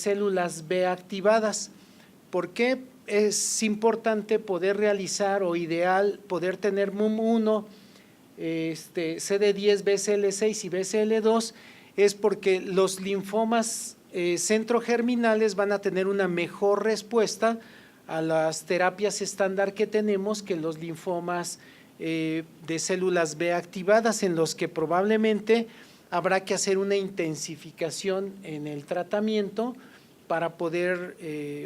células B activadas. ¿Por qué es importante poder realizar o ideal poder tener MUM1, CD10, BCL6 y BCL2? Es porque los linfomas centrogerminales van a tener una mejor respuesta a las terapias estándar que tenemos que los linfomas de células B activadas, en los que probablemente habrá que hacer una intensificación en el tratamiento para poder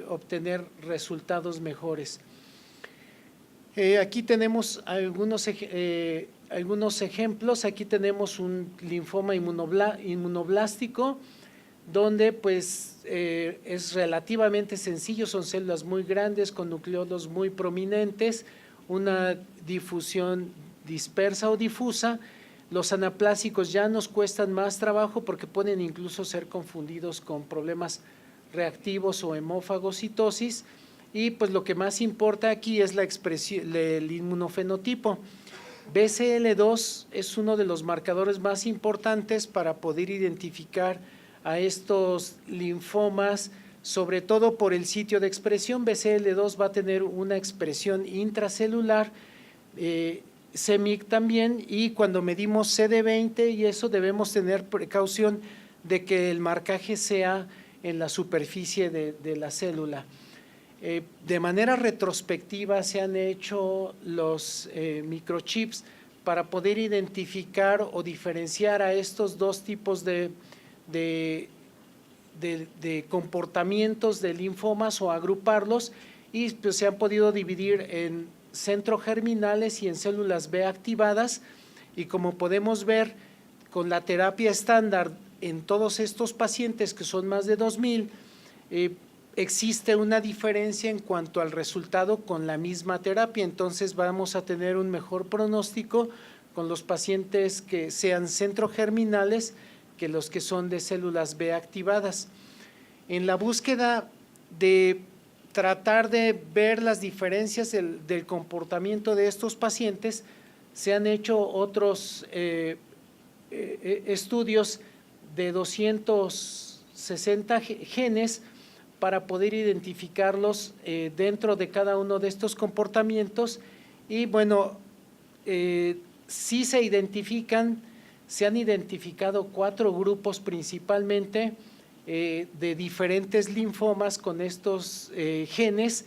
obtener resultados mejores. Aquí tenemos algunos ejemplos. Aquí tenemos un linfoma inmunoblástico, donde pues es relativamente sencillo, son células muy grandes con nucleolos muy prominentes, una difusión dispersa o difusa. Los anaplásicos ya nos cuestan más trabajo porque pueden incluso ser confundidos con problemas reactivos o hemofagocitosis, y pues lo que más importa aquí es la expresión del inmunofenotipo. BCL2 es uno de los marcadores más importantes para poder identificar a estos linfomas, sobre todo por el sitio de expresión. BCL2 va a tener una expresión intracelular, CEMIC también, y cuando medimos CD20 y eso debemos tener precaución de que el marcaje sea en la superficie de la célula. De manera retrospectiva se han hecho los microchips para poder identificar o diferenciar a estos dos tipos de comportamientos de linfomas o agruparlos, y pues se han podido dividir en centrogerminales y en células B activadas, y como podemos ver con la terapia estándar en todos estos pacientes, que son más de 2000, existe una diferencia en cuanto al resultado con la misma terapia. Entonces vamos a tener un mejor pronóstico con los pacientes que sean centrogerminales que los que son de células B activadas. En la búsqueda de tratar de ver las diferencias del comportamiento de estos pacientes, se han hecho otros estudios de 260 genes para poder identificarlos dentro de cada uno de estos comportamientos, y bueno, sí se han identificado 4 grupos principalmente de diferentes linfomas con estos genes,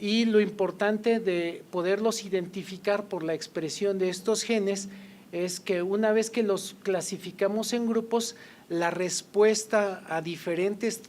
y lo importante de poderlos identificar por la expresión de estos genes es que una vez que los clasificamos en grupos, la respuesta a diferentes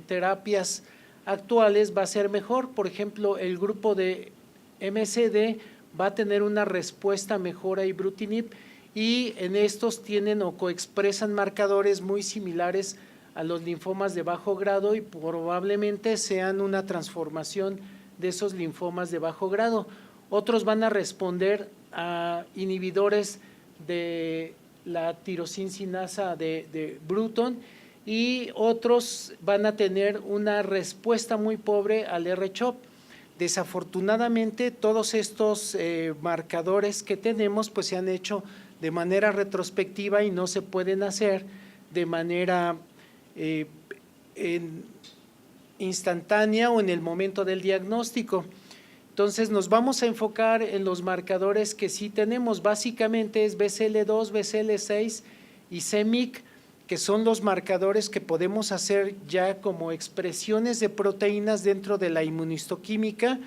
terapias actuales va a ser mejor. Por ejemplo, el grupo de MCD va a tener una respuesta mejor a ibrutinib, y en estos tienen o coexpresan marcadores muy similares a los linfomas de bajo grado, y probablemente sean una transformación de esos linfomas de bajo grado. Otros van a responder a inhibidores de la tirosincinasa de Bruton, y otros van a tener una respuesta muy pobre al R-CHOP. Desafortunadamente, todos estos marcadores que tenemos pues se han hecho de manera retrospectiva y no se pueden hacer de manera instantánea o en el momento del diagnóstico. Entonces nos vamos a enfocar en los marcadores que sí tenemos. Básicamente es BCL2, BCL6 y CEMIC, que son los marcadores que podemos hacer ya como expresiones de proteínas dentro de la inmunistoquímica,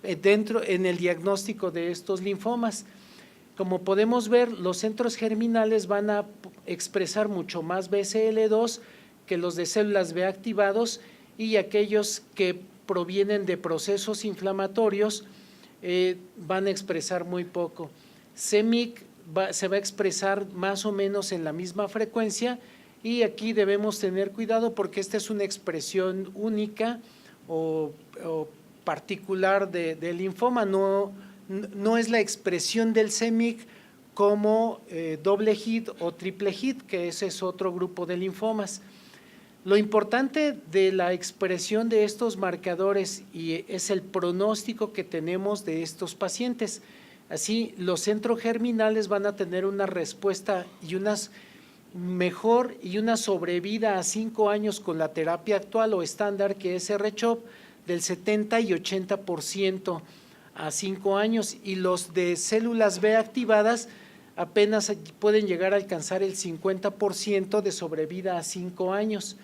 en el diagnóstico de estos linfomas. Como podemos ver, los centros germinales van a expresar mucho más BCL2 que los de células B activados, y aquellos que provienen de procesos inflamatorios van a expresar muy poco. CEMIC se va a expresar más o menos en la misma frecuencia, y aquí debemos tener cuidado porque esta es una expresión única o particular del linfoma, no es la expresión del CEMIC como doble hit o triple hit, que ese es otro grupo de linfomas. Lo importante de la expresión de estos marcadores es el pronóstico que tenemos de estos pacientes. Así, los centrogerminales van a tener una respuesta y unas mejor y una sobrevida a 5 años con la terapia actual o estándar que es R-CHOP del 70 y 80% a 5 años, y los de células B activadas apenas pueden llegar a alcanzar el 50% de sobrevida a 5 años.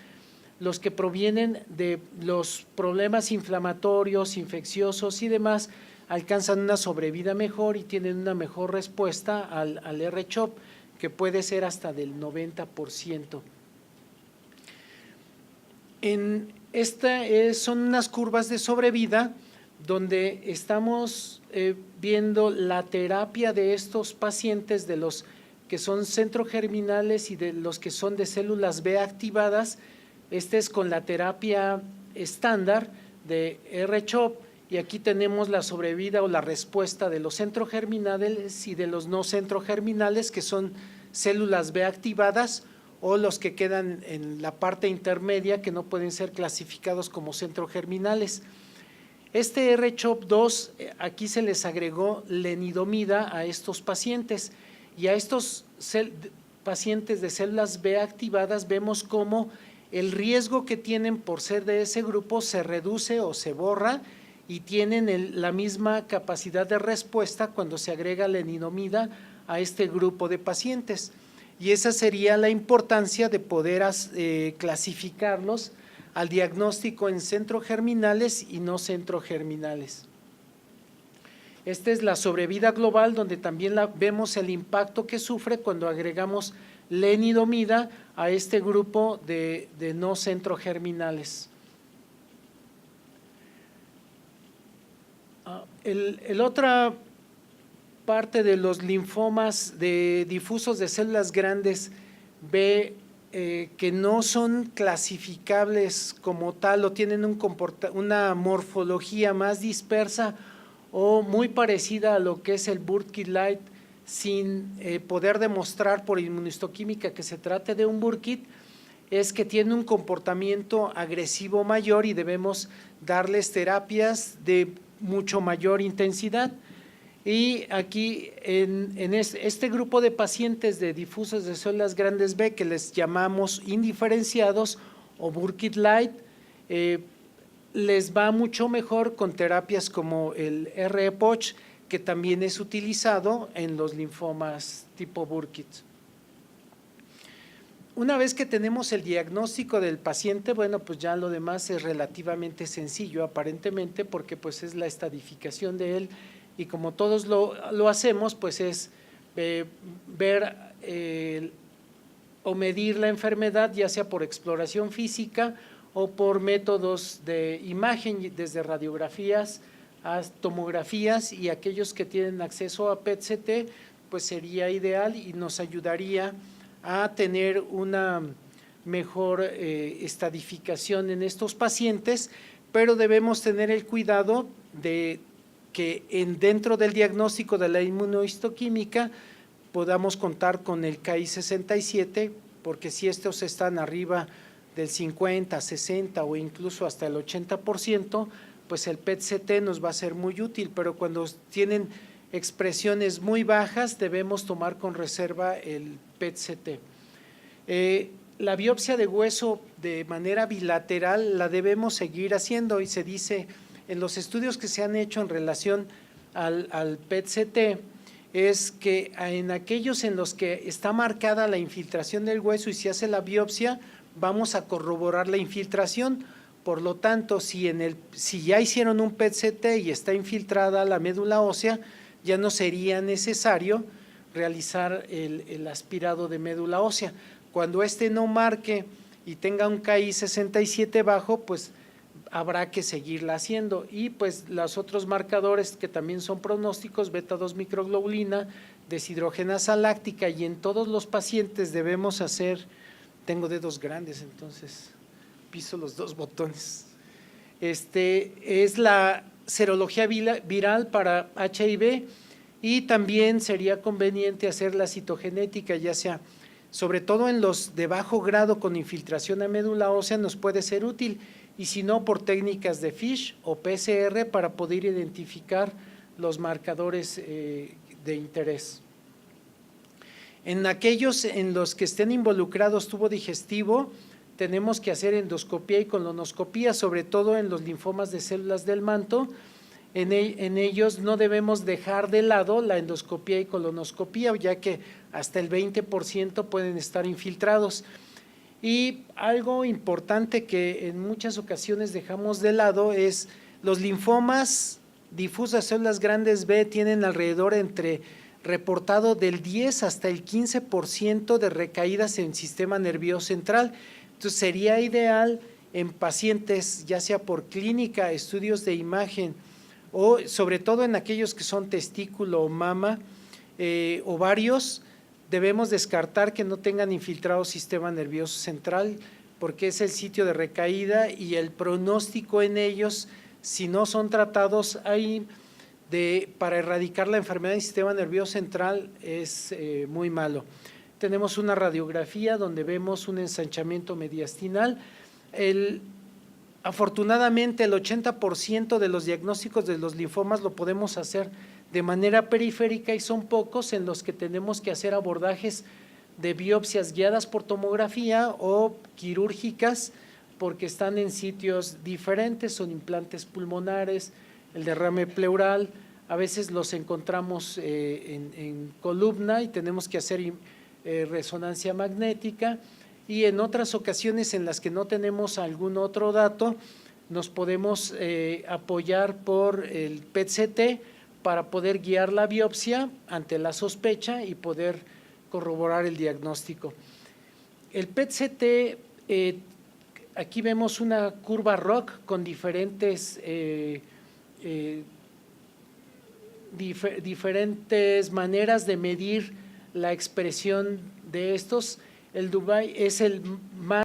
Los que provienen de los problemas inflamatorios, infecciosos y demás alcanzan una sobrevida mejor y tienen una mejor respuesta al R-CHOP, que puede ser hasta del 90%. Son unas curvas de sobrevida donde estamos viendo la terapia de estos pacientes, de los que son centrogerminales y de los que son de células B activadas. Este es con la terapia estándar de R-CHOP, y aquí tenemos la sobrevida o la respuesta de los centrogerminales y de los no centrogerminales, que son células B activadas, o los que quedan en la parte intermedia, que no pueden ser clasificados como centrogerminales. Este R-CHOP2, aquí se les agregó lenalidomida a estos pacientes, y a estos pacientes de células B activadas vemos cómo el riesgo que tienen por ser de ese grupo se reduce o se borra, y tienen la misma capacidad de respuesta cuando se agrega lenalidomida a este grupo de pacientes. Y esa sería la importancia de poder clasificarlos al diagnóstico en centrogerminales y no centrogerminales. Esta es la sobrevida global, donde también vemos el impacto que sufre cuando agregamos lenalidomida a este grupo de no centrogerminales. El otra parte de los linfomas difusos de células grandes B, que no son clasificables como tal o tienen una morfología más dispersa o muy parecida a lo que es el Burkitt-Light, sin poder demostrar por inmunohistoquímica que se trate de un Burkitt, es que tiene un comportamiento agresivo mayor y debemos darles terapias de mucho mayor intensidad. Y aquí en este grupo de pacientes de difusos de células grandes B, que les llamamos indiferenciados o Burkitt-Light, les va mucho mejor con terapias como el R-EPOCH, que también es utilizado en los linfomas tipo Burkitt. Una vez que tenemos el diagnóstico del paciente, bueno, pues ya lo demás es relativamente sencillo aparentemente, porque pues es la estadificación de él, y como todos lo hacemos, pues es ver o medir la enfermedad, ya sea por exploración física o por métodos de imagen, desde radiografías a tomografías, y aquellos que tienen acceso a PET-CT, pues sería ideal y nos ayudaría a tener una mejor estadificación en estos pacientes, pero debemos tener el cuidado de que dentro del diagnóstico de la inmunohistoquímica podamos contar con el Ki-67, porque si estos están arriba del 50, 60 o incluso hasta el 80%, pues el PET-CT nos va a ser muy útil, pero cuando tienen expresiones muy bajas debemos tomar con reserva el PET-CT. La biopsia de hueso de manera bilateral la debemos seguir haciendo, y se dice en los estudios que se han hecho en relación al PET-CT, es que en aquellos en los que está marcada la infiltración del hueso y se hace la biopsia, vamos a corroborar la infiltración. Por lo tanto, si ya hicieron un PET-CT y está infiltrada la médula ósea, ya no sería necesario realizar el aspirado de médula ósea. Cuando no marque y tenga un Ki-67 bajo, pues habrá que seguirla haciendo. Y pues los otros marcadores que también son pronósticos, beta-2 microglobulina, deshidrogenasa láctica, y en todos los pacientes debemos hacer, tengo dedos grandes, entonces piso los dos botones. Es la serología viral para HIV, y también sería conveniente hacer la citogenética, ya sea, sobre todo en los de bajo grado con infiltración a médula ósea, nos puede ser útil, y si no, por técnicas de FISH o PCR para poder identificar los marcadores de interés. En aquellos en los que estén involucrados tubo digestivo, tenemos que hacer endoscopía y colonoscopía, sobre todo en los linfomas de células del manto. En ellos no debemos dejar de lado la endoscopía y colonoscopía, ya que hasta el 20% pueden estar infiltrados. Y algo importante que en muchas ocasiones dejamos de lado es los linfomas difusas células grandes B tienen alrededor entre reportado del 10 hasta el 15% de recaídas en el sistema nervioso central. Entonces sería ideal en pacientes, ya sea por clínica, estudios de imagen o sobre todo en aquellos que son testículo o mama, ovarios, debemos descartar que no tengan infiltrado sistema nervioso central porque es el sitio de recaída y el pronóstico en ellos, si no son tratados ahí para erradicar la enfermedad del sistema nervioso central, es muy malo. Tenemos una radiografía donde vemos un ensanchamiento mediastinal. Afortunadamente, el 80% de los diagnósticos de los linfomas lo podemos hacer de manera periférica y son pocos en los que tenemos que hacer abordajes de biopsias guiadas por tomografía o quirúrgicas porque están en sitios diferentes, son implantes pulmonares, el derrame pleural, a veces los encontramos en columna y tenemos que hacer resonancia magnética y en otras ocasiones en las que no tenemos algún otro dato, nos podemos apoyar por el PET-CT para poder guiar la biopsia ante la sospecha y poder corroborar el diagnóstico. El PET-CT, aquí vemos una curva ROC con diferentes maneras de medir la expresión de estos. El Dubai es el más